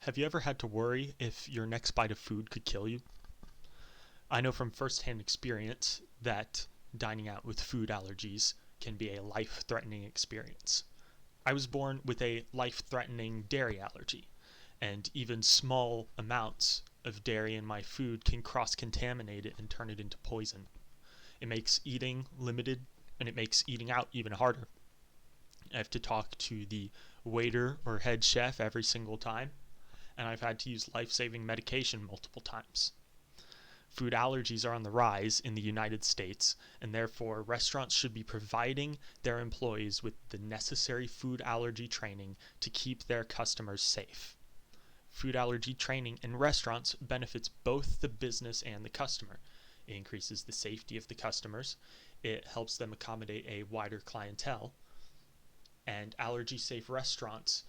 Have you ever had to worry if your next bite of food could kill you? I know from firsthand experience that dining out with food allergies can be a life-threatening experience. I was born with a life-threatening dairy allergy, and even small amounts of dairy in my food can cross-contaminate it and turn it into poison. It makes eating limited, and it makes eating out even harder. I have to talk to the waiter or head chef every single time, and I've had to use life-saving medication multiple times. Food allergies are on the rise in the United States, and therefore restaurants should be providing their employees with the necessary food allergy training to keep their customers safe. Food allergy training in restaurants benefits both the business and the customer. It increases the safety of the customers, it helps them accommodate a wider clientele, and allergy-safe restaurants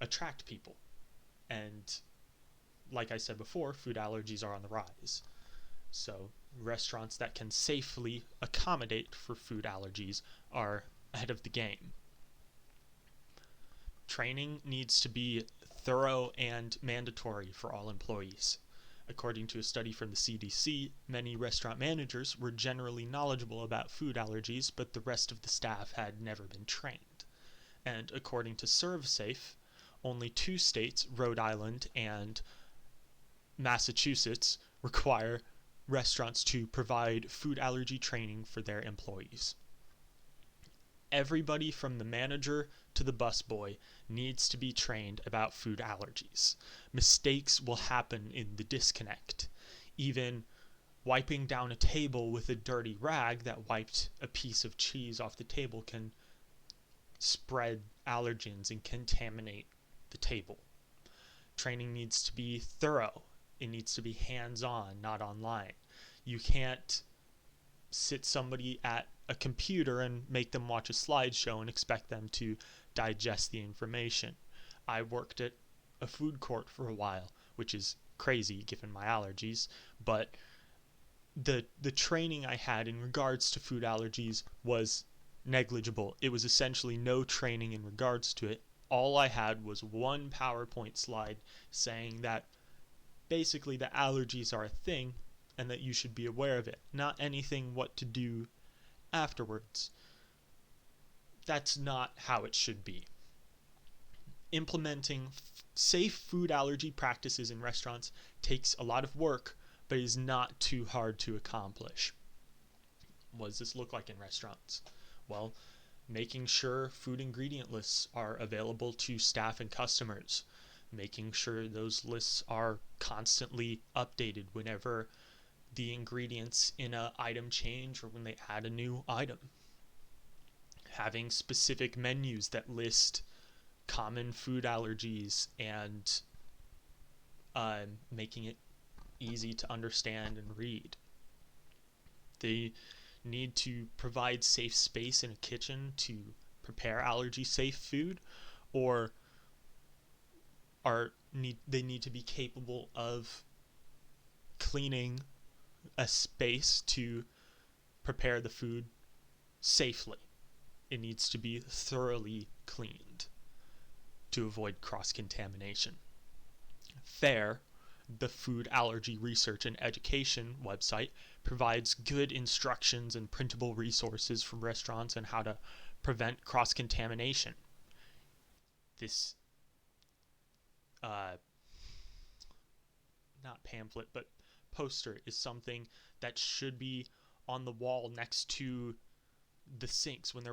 attract people. And like I said before, food allergies are on the rise. So restaurants that can safely accommodate for food allergies are ahead of the game. Training needs to be thorough and mandatory for all employees. According to a study from the CDC, many restaurant managers were generally knowledgeable about food allergies, but the rest of the staff had never been trained. And according to ServSafe, only 2 states, Rhode Island and Massachusetts, require restaurants to provide food allergy training for their employees. Everybody from the manager to the busboy needs to be trained about food allergies. Mistakes will happen in the disconnect. Even wiping down a table with a dirty rag that wiped a piece of cheese off the table can spread allergens and contaminate the table. Training needs to be thorough. It needs to be hands-on, not online. You can't sit somebody at a computer and make them watch a slideshow and expect them to digest the information. I worked at a food court for a while, which is crazy given my allergies, but the training I had in regards to food allergies was negligible. It was essentially no training in regards to it. All I had was one PowerPoint slide saying that basically the allergies are a thing and that you should be aware of it, not anything what to do afterwards. That's not how it should be. Implementing safe food allergy practices in restaurants takes a lot of work, but is not too hard to accomplish. What does this look like in restaurants? Well, making sure food ingredient lists are available to staff and customers, making sure those lists are constantly updated whenever the ingredients in an item change or when they add a new item, having specific menus that list common food allergies and making it easy to understand and read. They need to provide safe space in a kitchen to prepare allergy-safe food, or they need to be capable of cleaning a space to prepare the food safely. It needs to be thoroughly cleaned to avoid cross-contamination. FAIR, the Food Allergy Research and Education website, provides good instructions and printable resources for restaurants on how to prevent cross-contamination. This not pamphlet, but poster is something that should be on the wall next to the sinks when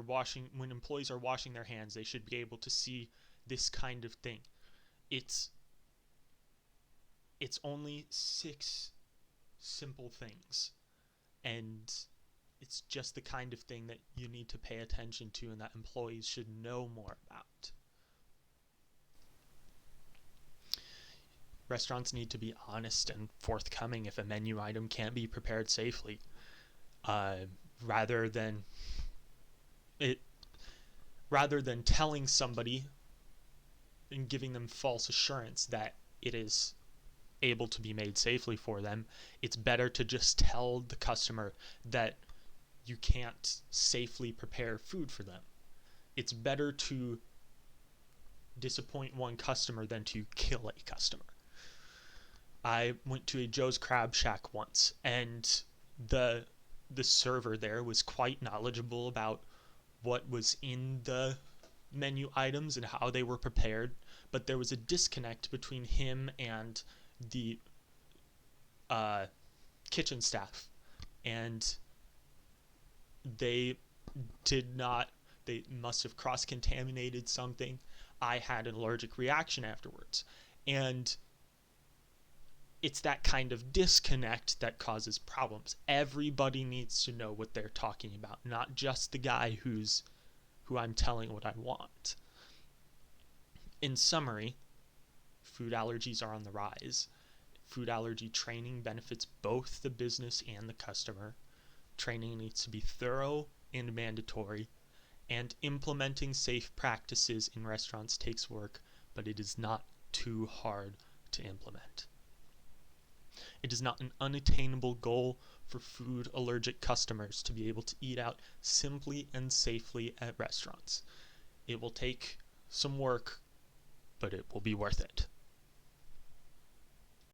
employees are washing their hands. They should be able to see this kind of thing. It's only 6 simple things, and it's just the kind of thing that you need to pay attention to and that employees should know more about. Restaurants need to be honest and forthcoming if a menu item can't be prepared safely, rather than telling somebody and giving them false assurance that it is able to be made safely for them. It's better to just tell the customer that you can't safely prepare food for them. It's better to disappoint one customer than to kill a customer. I went to a Joe's Crab Shack once, and the server there was quite knowledgeable about what was in the menu items and how they were prepared, but there was a disconnect between him and the kitchen staff, and they they must have cross-contaminated something. I had an allergic reaction afterwards, and it's that kind of disconnect that causes problems. Everybody needs to know what they're talking about, not just the guy who I'm telling what I want. In summary, food allergies are on the rise. Food allergy training benefits both the business and the customer. Training needs to be thorough and mandatory, and implementing safe practices in restaurants takes work, but it is not too hard to implement. It is not an unattainable goal for food allergic customers to be able to eat out simply and safely at restaurants. It will take some work, but it will be worth it.